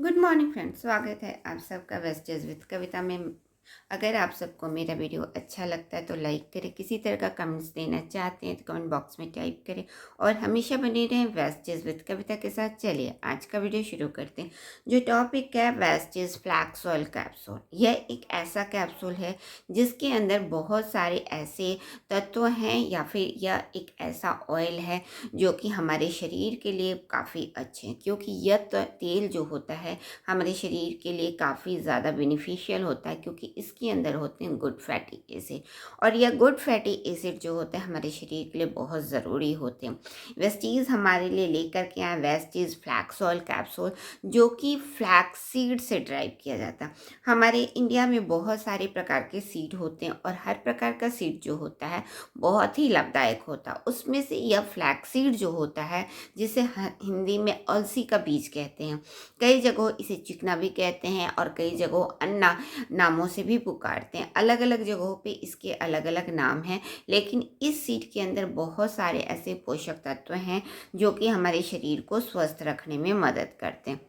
Good morning friends, स्वागत है आप सबका वेस्टेज विद कविता में। अगर आप सबको मेरा वीडियो अच्छा लगता है तो लाइक करें। किसी तरह का कमेंट्स देना चाहते हैं तो कमेंट बॉक्स में टाइप करें और हमेशा बने रहें वेस्टेज विद कविता के साथ। चलिए आज का वीडियो शुरू करते हैं। जो टॉपिक है वेस्टेज फ्लैक्स ऑयल कैप्सूल। यह एक ऐसा कैप्सूल है जिसके अंदर बहुत सारे ऐसे तत्व हैं या फिर यह एक ऐसा ऑयल है जो कि हमारे शरीर के लिए काफ़ी अच्छे हैं, क्योंकि यह तेल जो होता है हमारे शरीर के लिए काफ़ी ज़्यादा बेनिफिशियल होता है, क्योंकि इसके अंदर होते हैं गुड फैटी एसिड। और यह गुड फैटी एसिड जो होते हैं हमारे शरीर के लिए बहुत ज़रूरी होते हैं। वेस्टीज़ हमारे लिए लेकर के आए वेस्टीज़ फ्लैक्स ऑयल कैप्सूल, जो कि फ्लैक्स सीड से ड्राइव किया जाता है। हमारे इंडिया में बहुत सारे प्रकार के सीड होते हैं और हर प्रकार का सीड जो होता है बहुत ही लाभदायक होता है। उसमें से यह फ्लैक्स सीड जो होता है, जिसे हिंदी में अलसी का बीज कहते हैं, कई जगहों इसे चिकना भी कहते हैं और कई जगहों अन्ना नामों से भी पुकारते हैं। अलग अलग जगहों पे इसके अलग अलग नाम हैं, लेकिन इस सीड के अंदर बहुत सारे ऐसे पोषक तत्व हैं जो कि हमारे शरीर को स्वस्थ रखने में मदद करते हैं।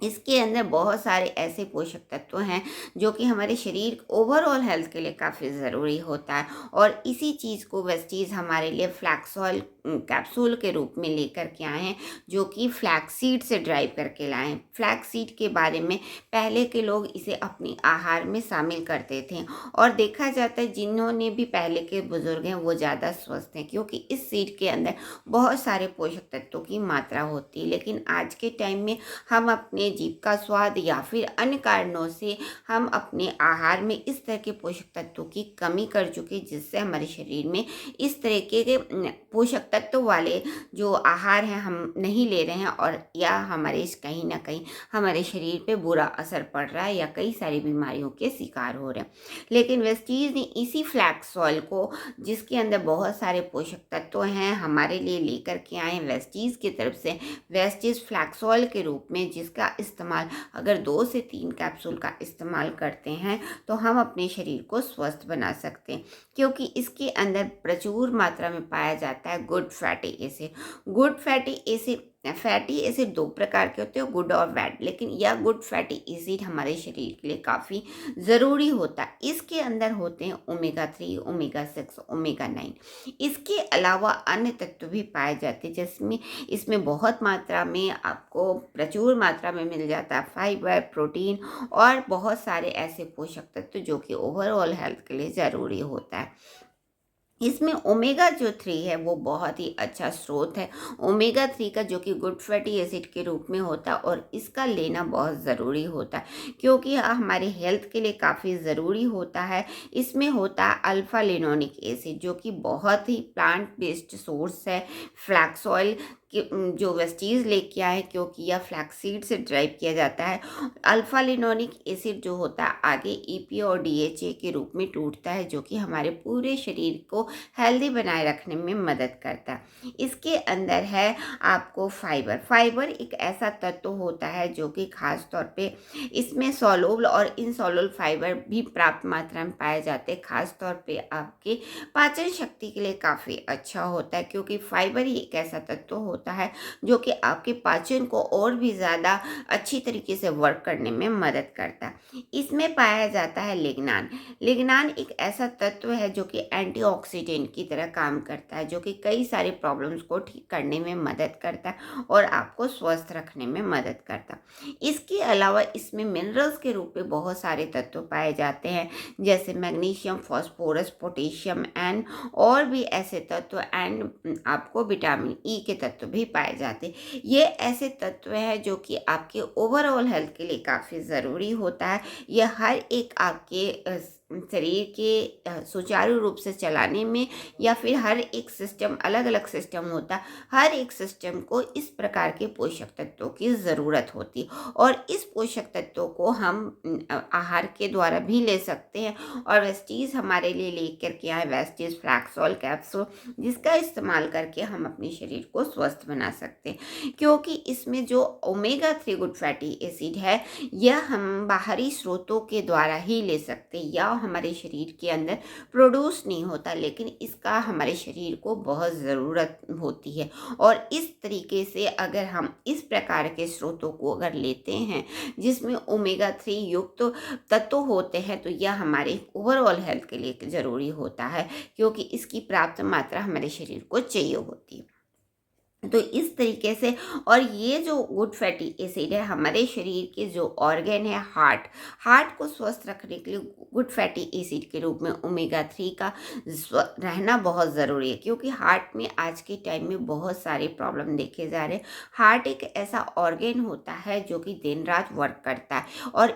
इसके अंदर बहुत सारे ऐसे पोषक तत्व हैं जो कि हमारे शरीर ओवरऑल हेल्थ के लिए काफ़ी ज़रूरी होता है। और इसी चीज़ को वेस्टीज़ हमारे लिए फ्लैक्स ऑयल कैप्सूल के रूप में लेकर के आए हैं, जो कि फ्लैक्स सीड से ड्राइव करके लाए हैं। फ्लैक्स सीड के बारे में पहले के लोग इसे अपनी आहार में शामिल करते थे और देखा जाता है जिन्होंने भी पहले के बुजुर्ग हैं वो ज़्यादा स्वस्थ हैं, क्योंकि इस सीड के अंदर बहुत सारे पोषक तत्वों की मात्रा होती है। लेकिन आज के टाइम में हम अपने जीभ का स्वाद या फिर अन्य कारणों से हम अपने आहार में इस तरह के पोषक तत्वों की कमी कर चुके, जिससे हमारे शरीर में इस तरीके के पोषक तत्व वाले जो आहार हैं हम नहीं ले रहे हैं, और या हमारे कहीं ना कहीं हमारे शरीर पे बुरा असर पड़ रहा है या कई सारी बीमारियों के शिकार हो रहे हैं। लेकिन वेस्टीज ने इसी फ्लैक्स ऑयल को, जिसके अंदर बहुत सारे पोषक तत्व हैं, हमारे लिए लेकर के आए वेस्टीज की तरफ से वेस्टीज फ्लैक्स ऑयल के रूप में, जिसका इस्तेमाल अगर 2 से 3 कैप्सूल का इस्तेमाल करते हैं तो हम अपने शरीर को स्वस्थ बना सकते हैं, क्योंकि इसके अंदर प्रचुर मात्रा में पाया जाता है good fatty acid. Good fatty acid 2 प्रकार के होते हैं, गुड और बैड, लेकिन यह गुड फैटी एसिड हमारे शरीर के लिए काफ़ी ज़रूरी होता है। इसके अंदर होते हैं ओमेगा 3, ओमेगा 6, ओमेगा 9। इसके अलावा अन्य तत्व भी पाए जाते हैं, जिसमें इसमें बहुत मात्रा में आपको प्रचुर मात्रा में मिल जाता है फाइबर, प्रोटीन और बहुत सारे ऐसे पोषक तत्व जो कि ओवरऑल हेल्थ के लिए ज़रूरी होता है। इसमें ओमेगा जो 3 है वो बहुत ही अच्छा स्रोत है ओमेगा 3 का, जो कि गुड फैटी एसिड के रूप में होता है, और इसका लेना बहुत ज़रूरी होता है क्योंकि यह हमारे हेल्थ के लिए काफ़ी ज़रूरी होता है। इसमें होता है अल्फा लिनोनिक एसिड, जो कि बहुत ही प्लांट बेस्ड सोर्स है। फ्लैक्स ऑयल जो वेस्टीज लेके आए, क्योंकि यह फ्लैक्सीड से ड्राइव किया जाता है। अल्फा लिनोनिक एसिड जो होता है आगे ईपी और डीएचए के रूप में टूटता है, जो कि हमारे पूरे शरीर को हेल्दी बनाए रखने में मदद करता है। इसके अंदर है आपको फाइबर एक ऐसा तत्व होता है जो कि खास तौर पे इसमें सोलुबल और इनसोलुबल फाइबर भी प्राप्त मात्रा में पाए जाते हैं। खास तौर पे आपके पाचन शक्ति के लिए काफ़ी अच्छा होता है, क्योंकि फाइबर ही एक ऐसा तत्व होता है जो कि आपके पाचन को और भी ज़्यादा अच्छी तरीके से वर्क करने में मदद करता है। इसमें पाया जाता है लिग्नान एक ऐसा तत्व है जो कि एंटीऑक्सीडेंट की तरह काम करता है, जो कि कई सारे प्रॉब्लम्स को ठीक करने में मदद करता है और आपको स्वस्थ रखने में मदद करता है। इसके अलावा इसमें मिनरल्स के रूप में बहुत सारे तत्व पाए जाते हैं, जैसे मैग्नीशियम, फास्फोरस, पोटेशियम एंड और भी ऐसे तत्व एंड आपको विटामिन ई के तत्व भी पाए जाते हैं। ये ऐसे तत्व हैं जो कि आपके ओवरऑल हेल्थ के लिए काफ़ी ज़रूरी होता है। यह हर एक आपके शरीर के सुचारू रूप से चलाने में, या फिर हर एक सिस्टम अलग अलग सिस्टम होता है, हर एक सिस्टम को इस प्रकार के पोषक तत्वों की ज़रूरत होती है, और इस पोषक तत्वों को हम आहार के द्वारा भी ले सकते हैं। और वेस्टीज हमारे लिए लेकर के आए वेस्टीज फ्लैक्स ऑयल कैप्सूल, जिसका इस्तेमाल करके हम अपने शरीर को स्वस्थ बना सकते हैं, क्योंकि इसमें जो ओमेगा 3 गुड फैटी एसिड है यह हम बाहरी स्रोतों के द्वारा ही ले सकते हैं, या हमारे शरीर के अंदर प्रोड्यूस नहीं होता, लेकिन इसका हमारे शरीर को बहुत ज़रूरत होती है। और इस तरीके से अगर हम इस प्रकार के स्रोतों को अगर लेते हैं जिसमें ओमेगा 3 युक्त तत्व होते हैं, तो यह हमारे ओवरऑल हेल्थ के लिए ज़रूरी होता है, क्योंकि इसकी पर्याप्त मात्रा हमारे शरीर को चाहिए होती है। तो इस तरीके से, और ये जो गुड फैटी एसिड है हमारे शरीर के जो ऑर्गन है हार्ट को स्वस्थ रखने के लिए गुड फैटी एसिड के रूप में ओमेगा 3 का रहना बहुत ज़रूरी है, क्योंकि हार्ट में आज के टाइम में बहुत सारे प्रॉब्लम देखे जा रहे हैं। हार्ट एक ऐसा ऑर्गन होता है जो कि दिन रात वर्क करता है, और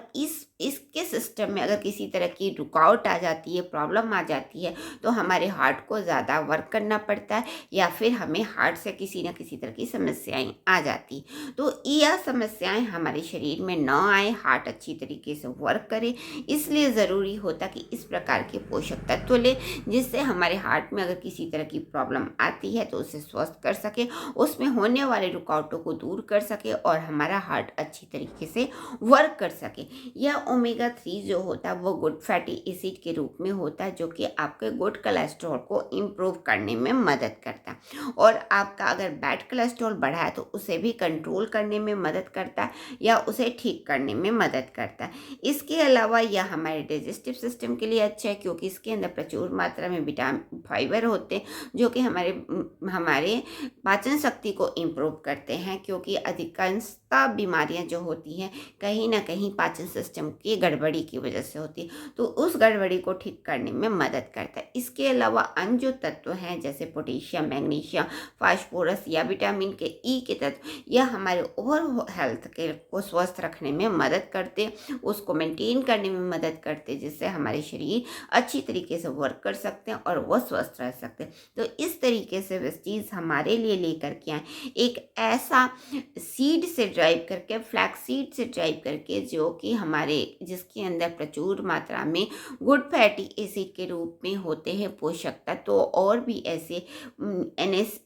इसके सिस्टम में अगर किसी तरह की रुकावट आ जाती है, प्रॉब्लम आ जाती है, तो हमारे हार्ट को ज़्यादा वर्क करना पड़ता है, या फिर हमें हार्ट से किसी न किसी तरह की समस्याएं आ जाती। तो यह समस्याएं हमारे शरीर में न आए, हार्ट अच्छी तरीके से वर्क करे, इसलिए ज़रूरी होता कि इस प्रकार के पोषक तत्व लें, जिससे हमारे हार्ट में अगर किसी तरह की प्रॉब्लम आती है तो उसे स्वस्थ कर सके, उसमें होने वाले रुकावटों को दूर कर सके, और हमारा हार्ट अच्छी तरीके से वर्क कर सके। यह ओमेगा 3 जो होता है वो गुड फैटी एसिड के रूप में होता है, जो कि आपके गुड कोलेस्ट्रॉल को इम्प्रूव करने में मदद करता है, और आपका अगर बैड कोलेस्ट्रॉल बढ़ा है तो उसे भी कंट्रोल करने में मदद करता है, या उसे ठीक करने में मदद करता है। इसके अलावा यह हमारे डाइजेस्टिव सिस्टम के लिए अच्छा है, क्योंकि इसके अंदर प्रचुर मात्रा में विटामिन फाइबर होते हैं, जो कि हमारे पाचन शक्ति को इम्प्रूव करते हैं, क्योंकि अधिकांशतः बीमारियां जो होती हैं कहीं ना कहीं पाचन सिस्टम की गड़बड़ी की वजह से होती है, तो उस गड़बड़ी को ठीक करने में मदद करता है। इसके अलावा अन्य जो तत्व हैं जैसे पोटेशियम, मैग्नीशियम, फास्फोरस या विटामिन के ई के तत्व, यह हमारे ओवरऑल हेल्थ के को स्वस्थ रखने में मदद करते, उसको मेंटेन करने में मदद करते, जिससे हमारे शरीर अच्छी तरीके से वर्क कर सकते हैं और वह स्वस्थ रह सकते हैं। तो इस तरीके से वेस्टीज हमारे लिए लेकर के आए एक ऐसा सीड से ड्राइव करके, फ्लैक्स सीड से ड्राइव करके, जो कि जिसके अंदर प्रचुर मात्रा में गुड फैटी एसिड के रूप में होते हैं पोषक तत्व, और भी ऐसे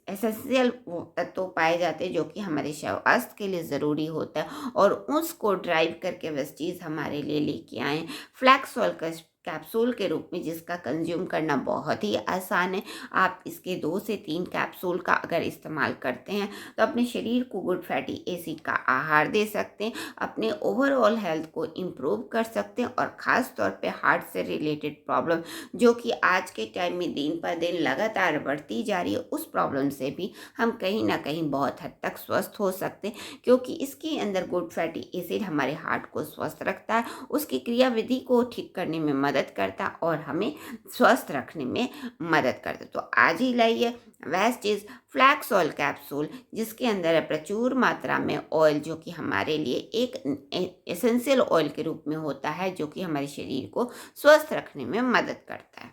एसेंशियल तत्व पाए जाते हैं जो कि हमारे स्वास्थ्य के लिए ज़रूरी होता है, और उसको ड्राइव करके वेस्टीज हमारे लिए लेके आए फ्लैक्स ऑयल का कैप्सूल के रूप में, जिसका कंज्यूम करना बहुत ही आसान है। आप इसके 2 से 3 कैप्सूल का अगर इस्तेमाल करते हैं तो अपने शरीर को गुड फैटी एसिड का आहार दे सकते हैं, अपने ओवरऑल हेल्थ को इम्प्रूव कर सकते हैं, और ख़ास तौर पे हार्ट से रिलेटेड प्रॉब्लम जो कि आज के टाइम में दिन पर दिन लगातार बढ़ती जा रही है, उस प्रॉब्लम से भी हम कहीं ना कहीं बहुत हद तक स्वस्थ हो सकते हैं, क्योंकि इसके अंदर गुड फैटी एसिड हमारे हार्ट को स्वस्थ रखता है, उसकी क्रियाविधि को ठीक करने में मदद करता, और हमें स्वस्थ रखने में मदद करता। तो आज ही लाइए वेस्टीज फ्लैक्स ऑयल कैप्सूल, जिसके अंदर है प्रचुर मात्रा में ऑयल, जो कि हमारे लिए एक एसेंशियल ऑयल के रूप में होता है, जो कि हमारे शरीर को स्वस्थ रखने में मदद करता है।